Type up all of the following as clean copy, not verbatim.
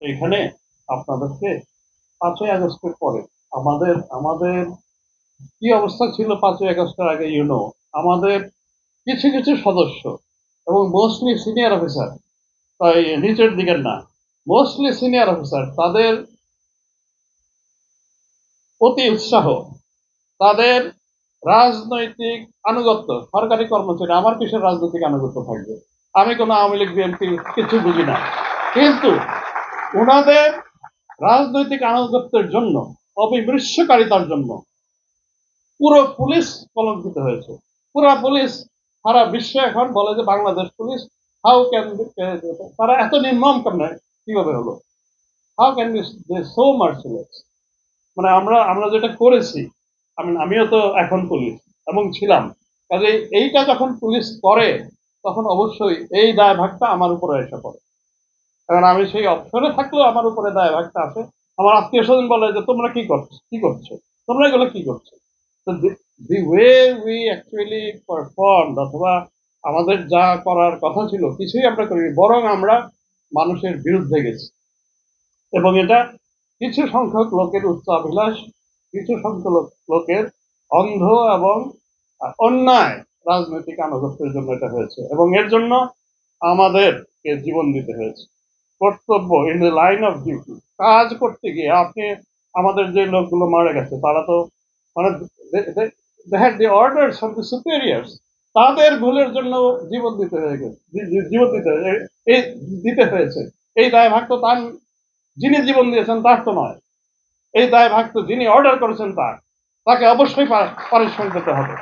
এখানে আপনাদেরকে 5ই আগস্টের পরে আমাদের আমাদের কি অবস্থা ছিল 5ই আগস্টের আগে আমাদের কিছু কিছু সদস্য এবং মোস্টলি সিনিয়র অফিসার, তাই নিচের দিকের না, মোস্টলি সিনিয়র অফিসার, তাদের অতি উৎসাহ, তাদের রাজনৈতিক আনুগত্য, সরকারি কর্মচারী, আমার কিসের রাজনৈতিক আনুগত্য থাকবে? আমি কোনো আওয়ামী লীগ বিএনপি কিছু বুঝি না, কিন্তু ওনাদের রাজনৈতিক আনুগত্যের জন্য, অবিমৃষ্যকারিতার জন্য পুরো পুলিশ কলঙ্কিত হয়েছে। পুরো পুলিশ, সারা বিশ্ব এখন বলে যে বাংলাদেশ পুলিশ হাউ ক্যান, তারা এত নির্মম কেমন, কিভাবে হলো? How can be so merciless? মানে আমরা আমরা যেটা করেছি, আমিও তো এখন পুলিশ এবং ছিলাম, কাজে এইটা যখন পুলিশ করে তখন অবশ্যই এই দায় ভাগটা আমার উপরে এসে পড়ে। কারণ আমি সেই অপশনে থাকলেও আমার উপরে দায় ভাগটা আসে। আমার আত্মীয় স্বজন বলে যে তোমরা কি করছো, তোমরা এগুলো কি করছো? তো the way we actually perform, অথবা আমাদের যা করার কথা ছিল কিছুই আমরা করিনি, বরং আমরা মানুষের বিরুদ্ধে গেছি। এবং এটা কিছু সংখ্যক লোকের উচ্চাভিলাষ, কিছু সংখ্যক লোকের অন্ধ এবং অন্যায় রাজনৈতিক আনুগত্যের জন্য এটা হয়েছে, এবং এর জন্য আমাদেরকে জীবন দিতে হয়েছে। কর্তব্য, in the line of duty, কাজ করতে গিয়ে আপনি, আমাদের যে লোকগুলো মারা গেছে তারা তো মানে they had the orders from the superiors, তাদের ভুলের জন্য জীবন দিতে হয়ে গেছে, জীবন এই দিতে হয়েছে। এই দায় ভাগ তো তার, যিনি জীবন দিয়েছেন তার তো নয়। এই দায় ভাগ তো যিনি অর্ডার করেছেন তার, তাকে অবশ্যই পারিশ্রমিক পেতে হবে।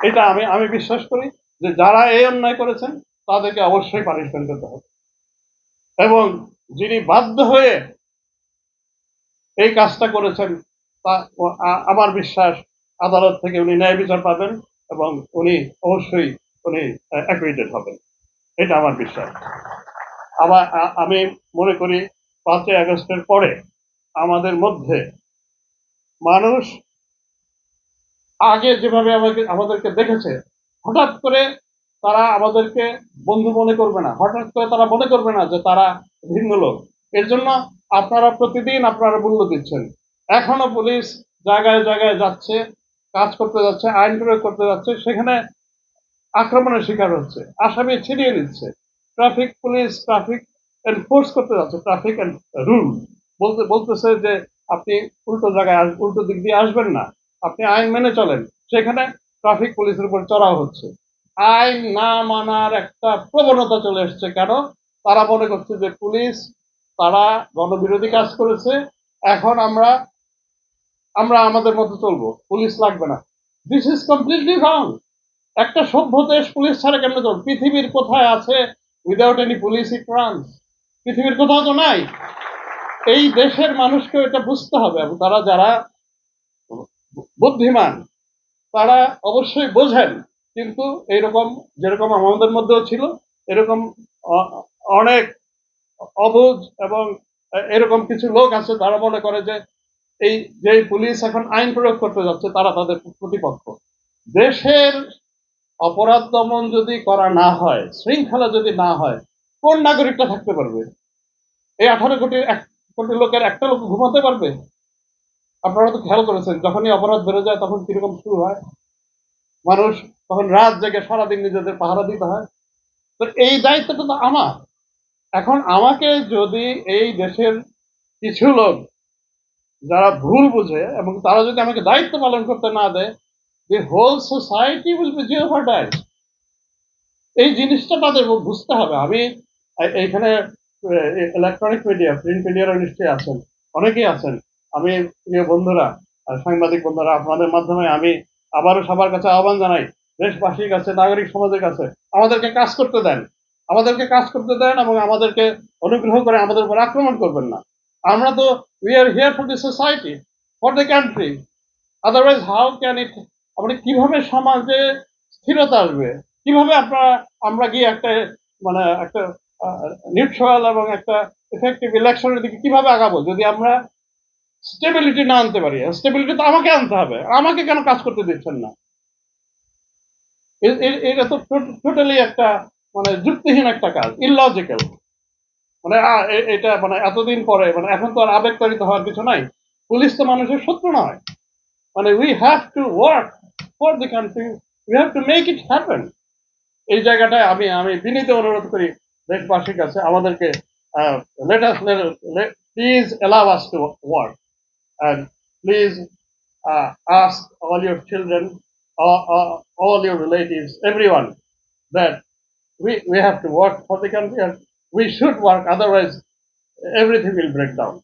এটা আমি আমি বিশ্বাস করি যে যারা এই অন্যায় করেছেন তাদেরকে অবশ্যই পানিশমেন্ট পেতে হবে, এবং যিনি বাধ্য হয়ে এই কাজটা করেছেন তা আমার বিশ্বাস আদালত থেকে উনি ন্যায় বিচার পাবেন, এবং উনি অবশ্যই উনি অ্যাকুইটেড হবেন, এটা আমার বিশ্বাস। আবার আমি মনে করি 5ই আগস্টের পরে আমাদের মধ্যে মানুষ আগে যেভাবে আমাদেরকে দেখেছে, হঠাৎ করে তারা আমাদেরকে বন্ধু মনে করবে না, হঠাৎ করে তারা মনে করবে না যে তারা ভিন্ন লোক। এর জন্য আপনারা প্রতিদিন আপনারা মূল্য দিচ্ছেন। এখনো পুলিশ জায়গায় জায়গায় যাচ্ছে, কাজ করতে যাচ্ছে, আইন প্রয়োগ করতে যাচ্ছে, সেখানে আক্রমণের শিকার হচ্ছে, আসামি ছিনিয়ে নিচ্ছে। ট্রাফিক পুলিশ ট্রাফিক এনফোর্স করতে যাচ্ছে, ট্রাফিক রুল বলতেছে যে আপনি উল্টো জায়গায় উল্টো দিক দিয়ে আসবেন না, আপনি আইন মেনে চলেন, সেখানে ট্রাফিক পুলিশের উপর চড়াও হচ্ছে। আইন না মানার একটা প্রবণতা চলে এসছে, কেন? তারা মনে করছে যে পুলিশ, তারা গণবিরোধী কাজ করেছে, এখন আমরা আমরা আমাদের মতো চলবো, পুলিশ লাগবে না। দিস ইজ কমপ্লিটলি রং। একটা সভ্য দেশ পুলিশ ছাড়া কেমনে চলবে? পৃথিবীর কোথায় আছে উইদাউট এনি পুলিশ ইট রানস? পৃথিবীর কোথাও তো নাই। এই দেশের মানুষকে এটা বুঝতে হবে, এবং তারা যারা বুদ্ধিমান তারা অবশ্যই বোঝেন। কিন্তু এইরকম, যেরকম আমাদের মধ্যেও ছিল, এরকম অনেক অবুঝ এবং এরকম কিছু লোক আছে তারা মনে করে যে এই যে পুলিশ এখন আইন প্রয়োগ করতে যাচ্ছে তারা তাদের প্রতিপক্ষ। দেশের অপরাধ দমন যদি করা না হয়, শৃঙ্খলা যদি না হয়, কোন নাগরিকটা থাকতে পারবে? এই 18 কোটি লোকের একটা লোক ঘুমাতে পারবে? আপনারা তো খেয়াল করেছেন, যখনই অপরাধ বেড়ে যায় তখন কিরকম শুরু হয়, মানুষ তখন রাত জেগে সারাদিন নিজেদের পাহারা দিতে হয়। তো এই দায়িত্বটা তো আমার। এখন আমাকে যদি এই দেশের কিছু লোক যারা ভুল বুঝে এবং তারা যদি আমাকে দায়িত্ব পালন করতে না দেয়, the whole society will be jeopardized. এই জিনিসটা তাদের বুঝতে হবে। আমি এইখানে ইলেকট্রনিক মিডিয়া, প্রিন্ট মিডিয়ার নিশ্চয়ই আছেন, অনেকেই আছেন। আমি, প্রিয় বন্ধুরা, সাংবাদিক বন্ধুরা, আপনাদের মাধ্যমে আমি আবারও সবার কাছে আহ্বান জানাই, দেশবাসীর কাছে, নাগরিক সমাজের কাছে, আমাদেরকে কাজ করতে দেন, আমাদেরকে কাজ করতে দেন, এবং আমাদেরকে অনুগ্রহ করে আমাদের উপর আক্রমণ করবেন না। আমরা তো we are here for the society, for the country. Otherwise how can it, আপনি কিভাবে সমাজে স্থিরতা আসবে? কিভাবে আমরা গিয়ে একটা, মানে একটা নিউট্রাল এবং একটা এফেক্টিভ ইলেকশনের দিকে কিভাবে আগাবো যদি আমরা স্টেবিলিটি না আনতে পারি? স্টেবিলিটি তো আমাকে আনতে হবে, আমাকে কেন কাজ করতে দিচ্ছেন না? এটা তো টোটালি একটা, মানে যুক্তিহীন একটা কাজ, ইললজিক্যাল। মানে এটা মানে এতদিন পরে মানে এখন তো আর আবেগতাড়িত হওয়ার কিছু নাই। পুলিশ তো মানুষের শত্রু নয়। মানে we have to work for the country, we have to make it happen. এই জায়গাটায় আমি আমি বিনীত অনুরোধ করি দেশবাসীর কাছে আমাদেরকে let us please allow us to work and please ask all your children, all your relatives, everyone that we have to work for the country and we should work, otherwise everything will break down.